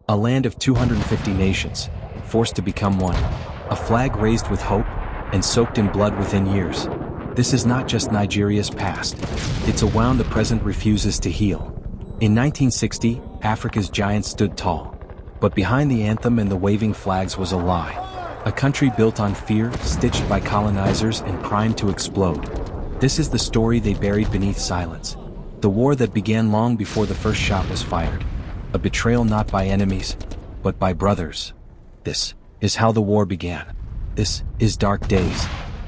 A land of 250 nations, forced to become one. A flag raised with hope and soaked in blood within years. This is not just Nigeria's past. It's a wound the present refuses to heal. In 1960, Africa's giant stood tall. But behind the anthem and the waving flags was a lie. A country built on fear, stitched by colonizers and primed to explode. This is the story they buried beneath silence. The war that began long before the first shot was fired. A betrayal not by enemies, but by brothers. This is how the war began. This is Dark Days.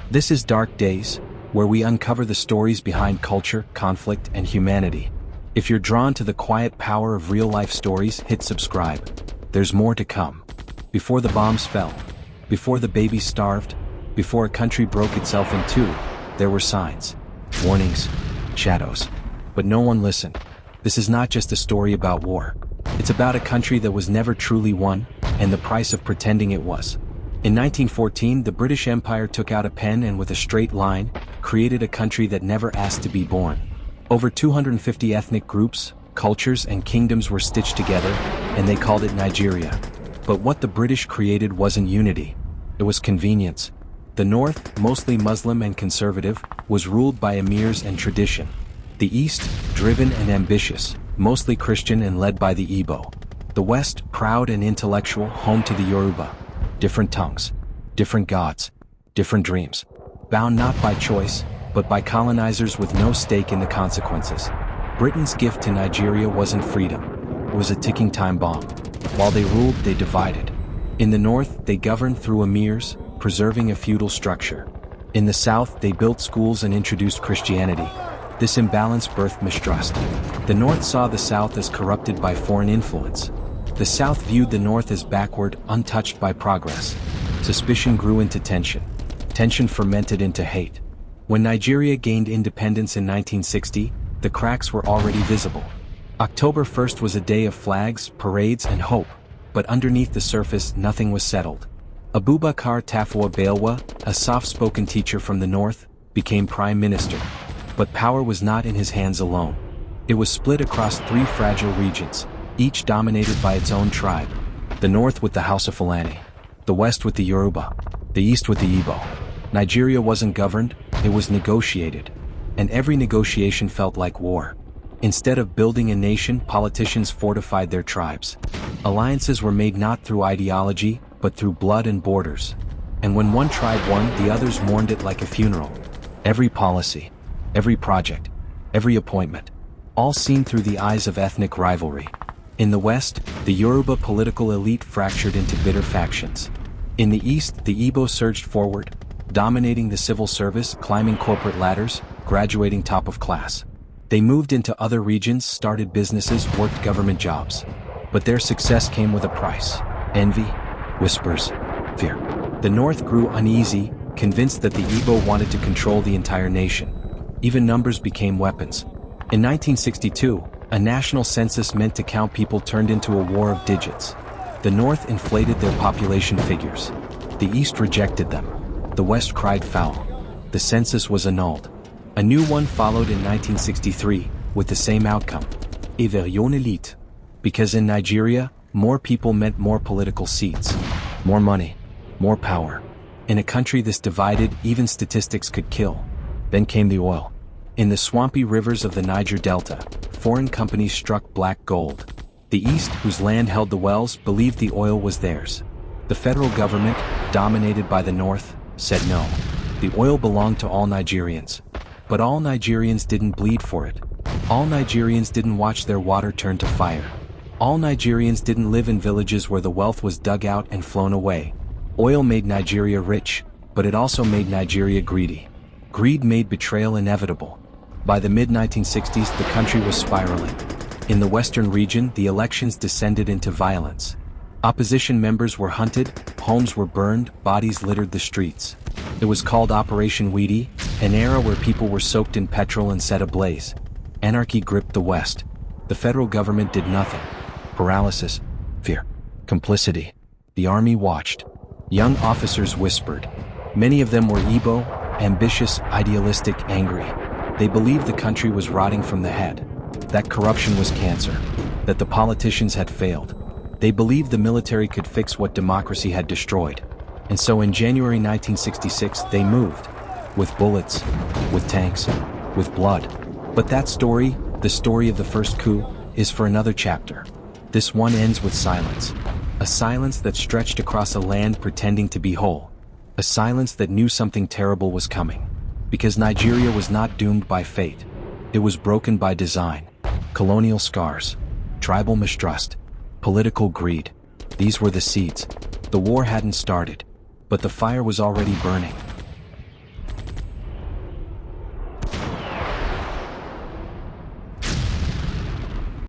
This is Dark Days, where we uncover the stories behind culture, conflict, and humanity. If you're drawn to the quiet power of real-life stories, hit subscribe. There's more to come. Before the bombs fell, before the babies starved, before a country broke itself in two, there were signs, warnings, shadows. But no one listened. This is not just a story about war. It's about a country that was never truly won, and the price of pretending it was. In 1914, the British Empire took out a pen and with a straight line, created a country that never asked to be born. Over 250 ethnic groups, cultures, and kingdoms were stitched together, and they called it Nigeria. But what the British created wasn't unity. It was convenience. The North, mostly Muslim and conservative, was ruled by emirs and tradition. The East, driven and ambitious, mostly Christian and led by the Igbo. The West, proud and intellectual, home to the Yoruba. Different tongues, different gods, different dreams. Bound not by choice, but by colonizers with no stake in the consequences. Britain's gift to Nigeria wasn't freedom. It was a ticking time bomb. While they ruled, they divided. In the North, they governed through emirs, preserving a feudal structure. In the South, they built schools and introduced Christianity. This imbalance birthed mistrust. The North saw the South as corrupted by foreign influence. The South viewed the North as backward, untouched by progress. Suspicion grew into tension. Tension fermented into hate. When Nigeria gained independence in 1960, the cracks were already visible. October 1st was a day of flags, parades, and hope, but underneath the surface, nothing was settled. Abubakar Tafawa Balewa, a soft-spoken teacher from the North, became prime minister. But power was not in his hands alone. It was split across three fragile regions, each dominated by its own tribe. The North with the House of Fulani, the West with the Yoruba, the East with the Igbo. Nigeria wasn't governed, it was negotiated. And every negotiation felt like war. Instead of building a nation, politicians fortified their tribes. Alliances were made not through ideology, but through blood and borders. And when one tribe won, the others mourned it like a funeral. Every policy, every project, every appointment, all seen through the eyes of ethnic rivalry. In the West, the Yoruba political elite fractured into bitter factions. In the East, the Igbo surged forward, dominating the civil service, climbing corporate ladders, graduating top of class. They moved into other regions, started businesses, worked government jobs. But their success came with a price: envy, whispers, fear. The North grew uneasy, convinced that the Igbo wanted to control the entire nation. Even numbers became weapons. In 1962, a national census meant to count people turned into a war of digits. The North inflated their population figures. The East rejected them. The West cried foul. The census was annulled. A new one followed in 1963, with the same outcome. Éveillon élite. Because in Nigeria, more people meant more political seats, more money, more power. In a country this divided, even statistics could kill. Then came the oil. In the swampy rivers of the Niger Delta, foreign companies struck black gold. The East, whose land held the wells, believed the oil was theirs. The federal government, dominated by the North, said no. The oil belonged to all Nigerians. But all Nigerians didn't bleed for it. All Nigerians didn't watch their water turn to fire. All Nigerians didn't live in villages where the wealth was dug out and flown away. Oil made Nigeria rich, but it also made Nigeria greedy. Greed made betrayal inevitable. By the mid-1960s, the country was spiraling. In the western region, the elections descended into violence. Opposition members were hunted, homes were burned, bodies littered the streets. It was called Operation Weedy, an era where people were soaked in petrol and set ablaze. Anarchy gripped the West. The federal government did nothing. Paralysis, fear, complicity. The army watched. Young officers whispered. Many of them were Igbo, ambitious, idealistic, angry. They believed the country was rotting from the head. That corruption was cancer. That the politicians had failed. They believed the military could fix what democracy had destroyed. And so in January 1966, they moved. With bullets, with tanks, with blood. But that story, the story of the first coup, is for another chapter. This one ends with silence. A silence that stretched across a land pretending to be whole. A silence that knew something terrible was coming. Because Nigeria was not doomed by fate. It was broken by design. Colonial scars. Tribal mistrust. Political greed. These were the seeds. The war hadn't started. But the fire was already burning.